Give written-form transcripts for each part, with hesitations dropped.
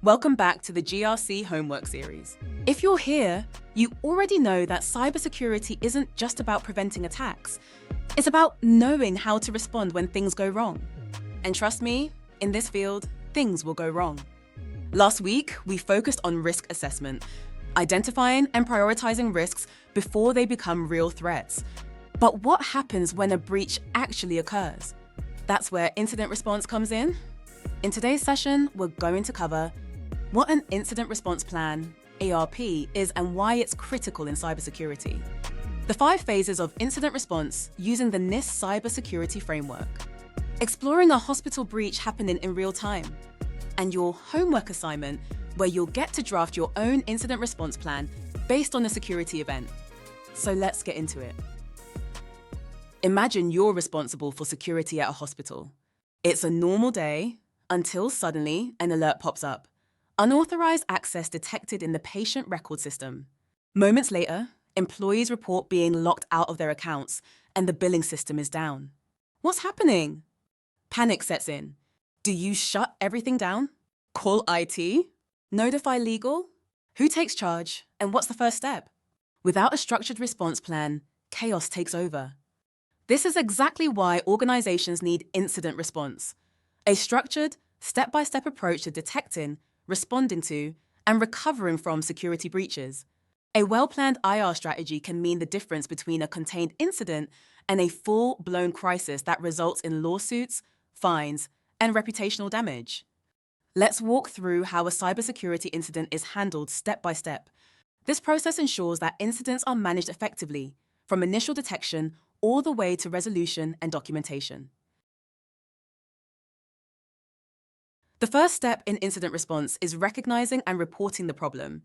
Welcome back to the GRC Homework Series. If you're here, you already know that cybersecurity isn't just about preventing attacks. It's about knowing how to respond when things go wrong. And trust me, in this field, things will go wrong. Last week, we focused on risk assessment, identifying and prioritizing risks before they become real threats. But what happens when a breach actually occurs? That's where incident response comes in. In today's session, we're going to cover what an incident response plan, ARP, is and why it's critical in cybersecurity. The 5 phases of incident response using the NIST cybersecurity framework. Exploring a hospital breach happening in real time. And your homework assignment, where you'll get to draft your own incident response plan based on a security event. So let's get into it. Imagine you're responsible for security at a hospital. It's a normal day until suddenly an alert pops up. Unauthorized access detected in the patient record system. Moments later, employees report being locked out of their accounts and the billing system is down. What's happening? Panic sets in. Do you shut everything down? Call IT? Notify legal? Who takes charge? And what's the first step? Without a structured response plan, chaos takes over. This is exactly why organizations need incident response, a structured, step-by-step approach to detecting, responding to, and recovering from security breaches. A well-planned IR strategy can mean the difference between a contained incident and a full-blown crisis that results in lawsuits, fines, and reputational damage. Let's walk through how a cybersecurity incident is handled step by step. This process ensures that incidents are managed effectively, from initial detection all the way to resolution and documentation. The first step in incident response is recognizing and reporting the problem.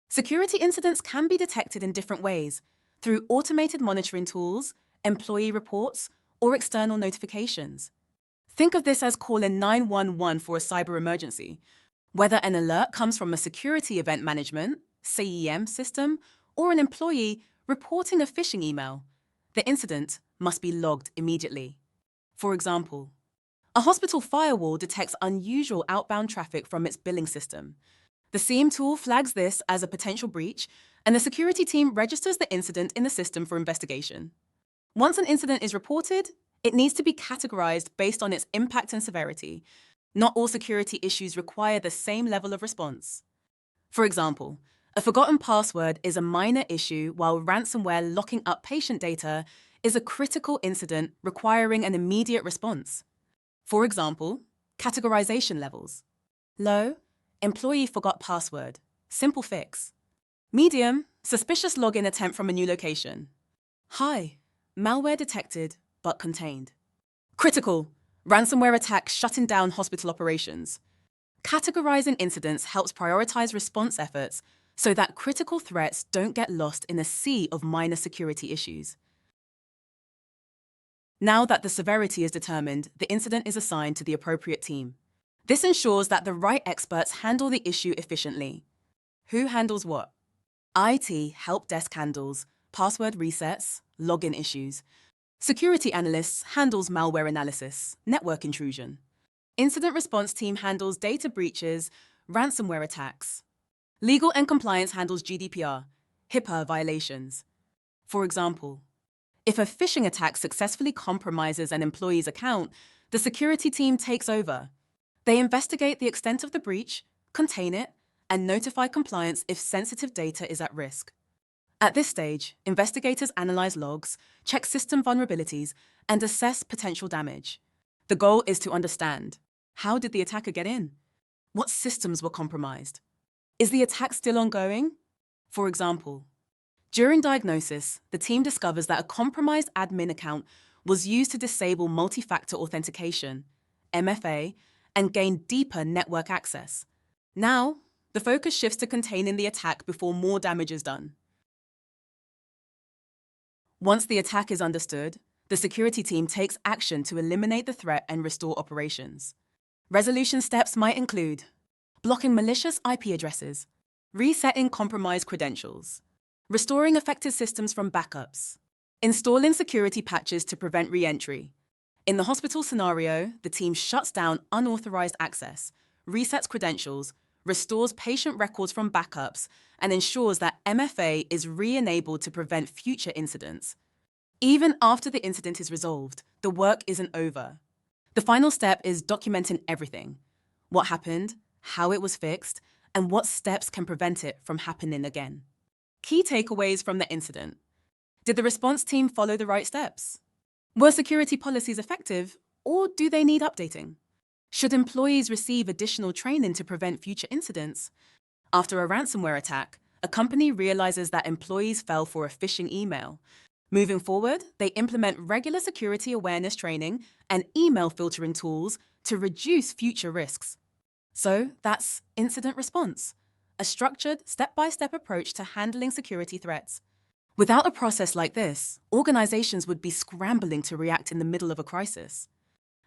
Security incidents can be detected in different ways, through automated monitoring tools, employee reports, or external notifications. Think of this as calling 911 for a cyber emergency. Whether an alert comes from a security event management, CEM system, or an employee reporting a phishing email, the incident must be logged immediately. For example, a hospital firewall detects unusual outbound traffic from its billing system. The CEM tool flags this as a potential breach, and the security team registers the incident in the system for investigation. Once an incident is reported, it needs to be categorized based on its impact and severity. Not all security issues require the same level of response. For example, a forgotten password is a minor issue, while ransomware locking up patient data is a critical incident requiring an immediate response. For example, categorization levels. Low, employee forgot password, simple fix. Medium, suspicious login attempt from a new location. High, malware detected but contained. Critical, ransomware attack shutting down hospital operations. Categorizing incidents helps prioritize response efforts so that critical threats don't get lost in a sea of minor security issues. Now that the severity is determined, the incident is assigned to the appropriate team. This ensures that the right experts handle the issue efficiently. Who handles what? IT help desk handles password resets, login issues. Security analysts handles malware analysis, network intrusion. Incident response team handles data breaches, ransomware attacks. Legal and compliance handles GDPR, HIPAA violations. For example, if a phishing attack successfully compromises an employee's account, the security team takes over. They investigate the extent of the breach, contain it, and notify compliance if sensitive data is at risk. At this stage, investigators analyze logs, check system vulnerabilities, and assess potential damage. The goal is to understand: how did the attacker get in? What systems were compromised? Is the attack still ongoing? For example, during diagnosis, the team discovers that a compromised admin account was used to disable multi-factor authentication, MFA, and gain deeper network access. Now, the focus shifts to containing the attack before more damage is done. Once the attack is understood, the security team takes action to eliminate the threat and restore operations. Resolution steps might include blocking malicious IP addresses, resetting compromised credentials, restoring affected systems from backups, installing security patches to prevent re-entry. In the hospital scenario, the team shuts down unauthorized access, resets credentials, restores patient records from backups, and ensures that MFA is re-enabled to prevent future incidents. Even after the incident is resolved, the work isn't over. The final step is documenting everything: what happened, how it was fixed, and what steps can prevent it from happening again. Key takeaways from the incident. Did the response team follow the right steps? Were security policies effective, or do they need updating? Should employees receive additional training to prevent future incidents? After a ransomware attack, a company realizes that employees fell for a phishing email. Moving forward, they implement regular security awareness training and email filtering tools to reduce future risks. So that's incident response, a structured, step-by-step approach to handling security threats. Without a process like this, organizations would be scrambling to react in the middle of a crisis.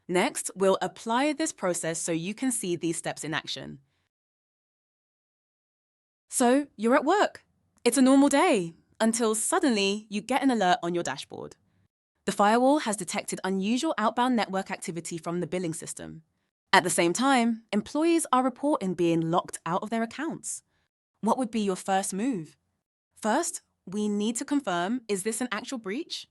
Next, we'll apply this process so you can see these steps in action. So you're at work. It's a normal day, until suddenly you get an alert on your dashboard. The firewall has detected unusual outbound network activity from the billing system. At the same time, employees are reporting being locked out of their accounts. What would be your first move? First, we need to confirm, is this an actual breach?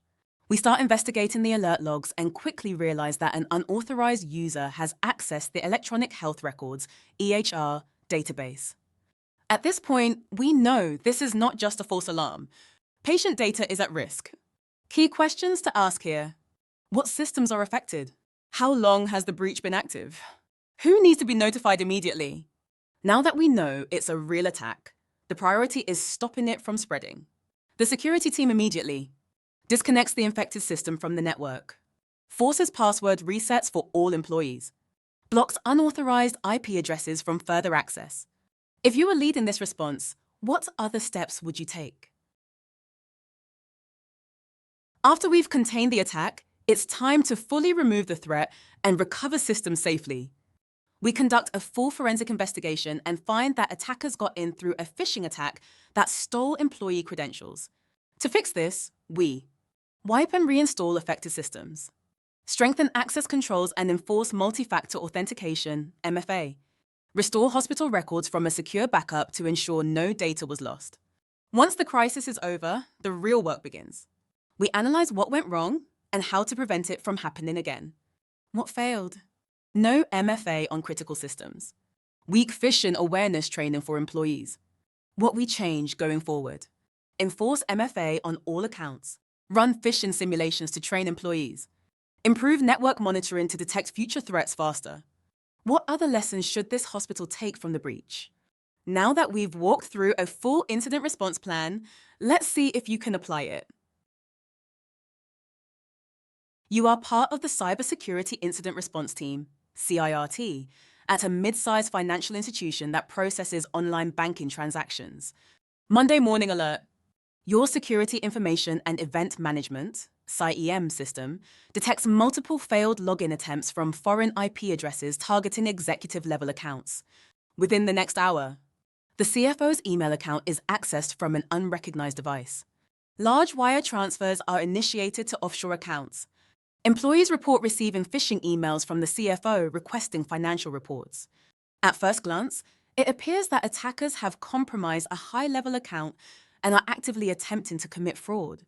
We start investigating the alert logs and quickly realize that an unauthorized user has accessed the Electronic Health Records (EHR) database. At this point, we know this is not just a false alarm. Patient data is at risk. Key questions to ask here: what systems are affected? How long has the breach been active? Who needs to be notified immediately? Now that we know it's a real attack, the priority is stopping it from spreading. The security team immediately disconnects the infected system from the network, forces password resets for all employees, blocks unauthorized IP addresses from further access. If you were leading this response, what other steps would you take? After we've contained the attack, it's time to fully remove the threat and recover systems safely. We conduct a full forensic investigation and find that attackers got in through a phishing attack that stole employee credentials. To fix this, we wipe and reinstall affected systems, strengthen access controls and enforce multi-factor authentication (MFA), restore hospital records from a secure backup to ensure no data was lost. Once the crisis is over, the real work begins. We analyze what went wrong and how to prevent it from happening again. What failed? No MFA on critical systems. Weak phishing awareness training for employees. What we change going forward. Enforce MFA on all accounts. Run phishing simulations to train employees. Improve network monitoring to detect future threats faster. What other lessons should this hospital take from the breach? Now that we've walked through a full incident response plan, let's see if you can apply it. You are part of the Cybersecurity Incident Response Team, CIRT, at a mid-sized financial institution that processes online banking transactions. Monday morning alert. Your Security Information and Event Management (SIEM) system detects multiple failed login attempts from foreign IP addresses targeting executive-level accounts. Within the next hour, the CFO's email account is accessed from an unrecognized device. Large wire transfers are initiated to offshore accounts. Employees report receiving phishing emails from the CFO requesting financial reports. At first glance, it appears that attackers have compromised a high-level account and are actively attempting to commit fraud.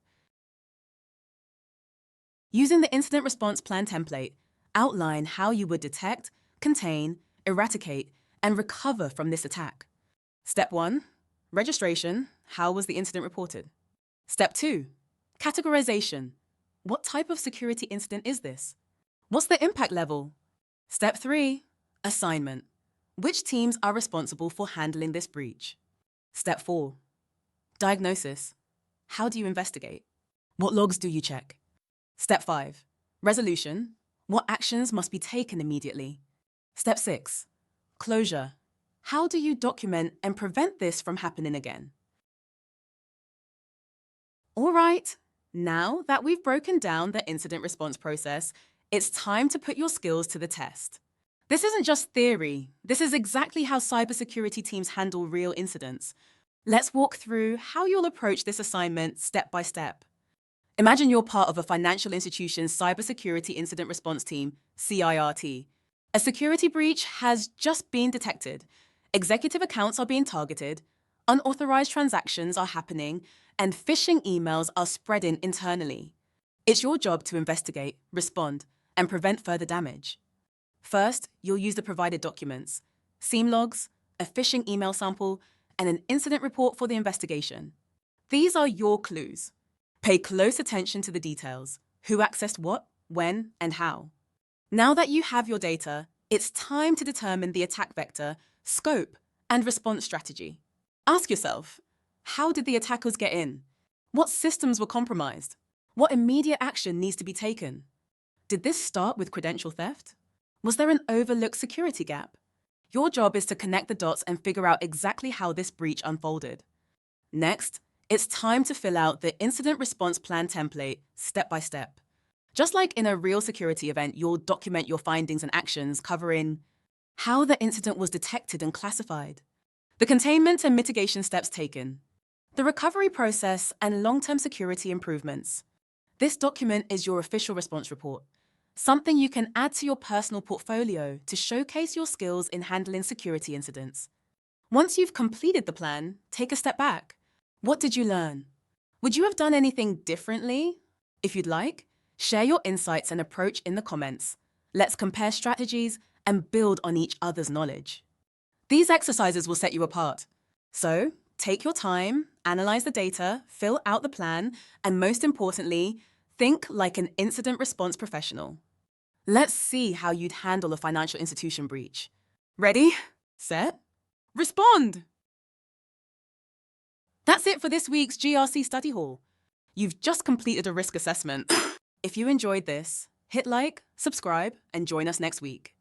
Using the Incident Response Plan template, outline how you would detect, contain, eradicate, and recover from this attack. Step 1, registration. How was the incident reported? Step 2, categorization. What type of security incident is this? What's the impact level? Step 3, assignment. Which teams are responsible for handling this breach? Step 4, diagnosis. How do you investigate? What logs do you check? Step 5, resolution. What actions must be taken immediately? Step 6, closure. How do you document and prevent this from happening again? All right, now that we've broken down the incident response process, it's time to put your skills to the test. This isn't just theory. This is exactly how cybersecurity teams handle real incidents. Let's walk through how you'll approach this assignment step by step. Imagine you're part of a financial institution's Cybersecurity Incident Response Team, CIRT. A security breach has just been detected. Executive accounts are being targeted, unauthorized transactions are happening, and phishing emails are spreading internally. It's your job to investigate, respond, and prevent further damage. First, you'll use the provided documents: SIEM logs, a phishing email sample, and an incident report for the investigation. These are your clues. Pay close attention to the details: who accessed what, when, and how. Now that you have your data, it's time to determine the attack vector, scope, and response strategy. Ask yourself, how did the attackers get in? What systems were compromised? What immediate action needs to be taken? Did this start with credential theft? Was there an overlooked security gap? Your job is to connect the dots and figure out exactly how this breach unfolded. Next, it's time to fill out the incident response plan template step by step. Just like in a real security event, you'll document your findings and actions covering how the incident was detected and classified, the containment and mitigation steps taken, the recovery process, and long-term security improvements. This document is your official response report, something you can add to your personal portfolio to showcase your skills in handling security incidents. Once you've completed the plan, take a step back. What did you learn? Would you have done anything differently? If you'd like, share your insights and approach in the comments. Let's compare strategies and build on each other's knowledge. These exercises will set you apart. So, take your time, analyze the data, fill out the plan, and most importantly, think like an incident response professional. Let's see how you'd handle a financial institution breach. Ready, set, respond! That's it for this week's GRC Study Hall. You've just completed a risk assessment. If you enjoyed this, hit like, subscribe, and join us next week.